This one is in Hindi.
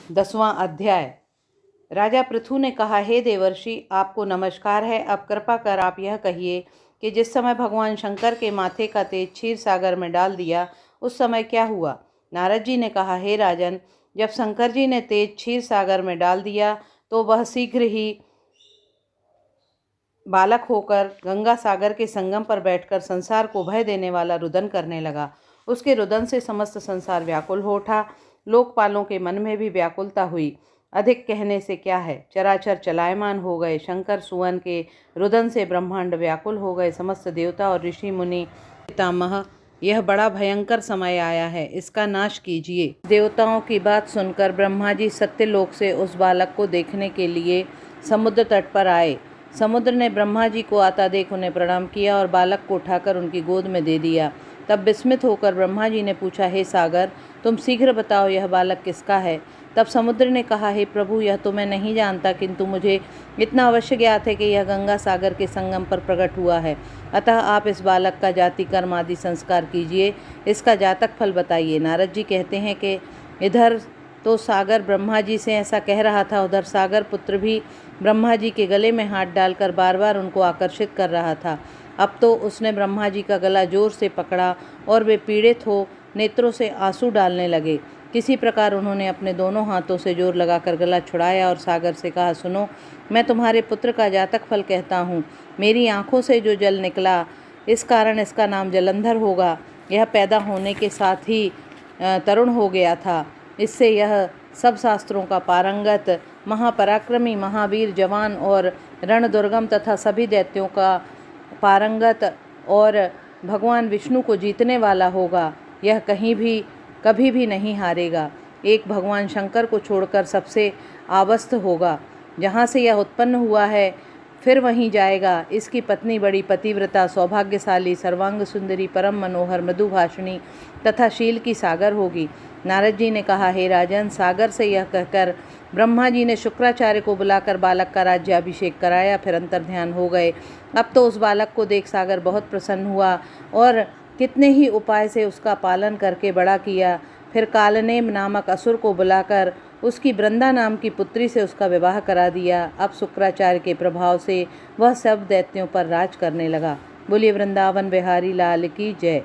10वां अध्याय। राजा पृथु ने कहा, हे देवर्षि, आपको नमस्कार है। अब कृपा कर आप यह कहिए कि जिस समय भगवान शंकर के माथे का तेज क्षीर सागर में डाल दिया उस समय क्या हुआ। नारद जी ने कहा, हे राजन, जब शंकर जी ने तेज क्षीर सागर में डाल दिया तो वह शीघ्र ही बालक होकर गंगा सागर के संगम पर बैठकर संसार को भय देने वाला रुदन करने लगा। उसके रुदन से समस्त संसार व्याकुल हो उठा। लोकपालों के मन में भी व्याकुलता हुई। अधिक कहने से क्या है, चराचर चलायमान हो गए। शंकर सुवन के रुदन से ब्रह्मांड व्याकुल हो गए। समस्त देवता और ऋषि मुनि पितामह, यह बड़ा भयंकर समय आया है, इसका नाश कीजिए। देवताओं की बात सुनकर ब्रह्मा जी सत्यलोक से उस बालक को देखने के लिए समुद्र तट पर आए। समुद्र ने ब्रह्मा जी को आता देख उन्हें प्रणाम किया और बालक को उठाकर उनकी गोद में दे दिया। तब विस्मित होकर ब्रह्मा जी ने पूछा, हे सागर, तुम शीघ्र बताओ यह बालक किसका है। तब समुद्र ने कहा, हे प्रभु, यह तो मैं नहीं जानता, किंतु मुझे इतना अवश्य ज्ञात है कि यह गंगा सागर के संगम पर प्रकट हुआ है। अतः आप इस बालक का जाति कर्म आदि संस्कार कीजिए, इसका जातक फल बताइए। नारद जी कहते हैं कि इधर तो सागर ब्रह्मा जी से ऐसा कह रहा था, उधर सागर पुत्र भी ब्रह्मा जी के गले में हाथ डालकर बार बार उनको आकर्षित कर रहा था। अब तो उसने ब्रह्मा जी का गला जोर से पकड़ा और वे पीड़ित हो नेत्रों से आंसू डालने लगे। किसी प्रकार उन्होंने अपने दोनों हाथों से जोर लगाकर गला छुड़ाया और सागर से कहा, सुनो, मैं तुम्हारे पुत्र का जातक फल कहता हूँ। मेरी आँखों से जो जल निकला, इस कारण इसका नाम जलंधर होगा। यह पैदा होने के साथ ही तरुण हो गया था। इससे यह सब शास्त्रों का पारंगत, महापराक्रमी, महावीर, जवान और रणदुर्गम तथा सभी दैत्यों का पारंगत और भगवान विष्णु को जीतने वाला होगा। यह कभी भी नहीं हारेगा। एक भगवान शंकर को छोड़कर सबसे आवस्थ होगा। जहाँ से यह उत्पन्न हुआ है फिर वहीं जाएगा। इसकी पत्नी बड़ी पतिव्रता, सौभाग्यशाली, सर्वांग सुंदरी, परम मनोहर, मृदुभाषिणी तथा शील की सागर होगी। नारद जी ने कहा, हे राजन, सागर से यह कहकर ब्रह्मा जी ने शुक्राचार्य को बुलाकर बालक का राज्याभिषेक कराया। फिर अंतर्ध्यान हो गए। अब तो उस बालक को देख सागर बहुत प्रसन्न हुआ और कितने ही उपाय से उसका पालन करके बड़ा किया। फिर कालनेम नामक असुर को बुलाकर उसकी वृंदा नाम की पुत्री से उसका विवाह करा दिया। अब शुक्राचार्य के प्रभाव से वह सब दैत्यों पर राज करने लगा। बोलिए वृंदावन बिहारी लाल की जय।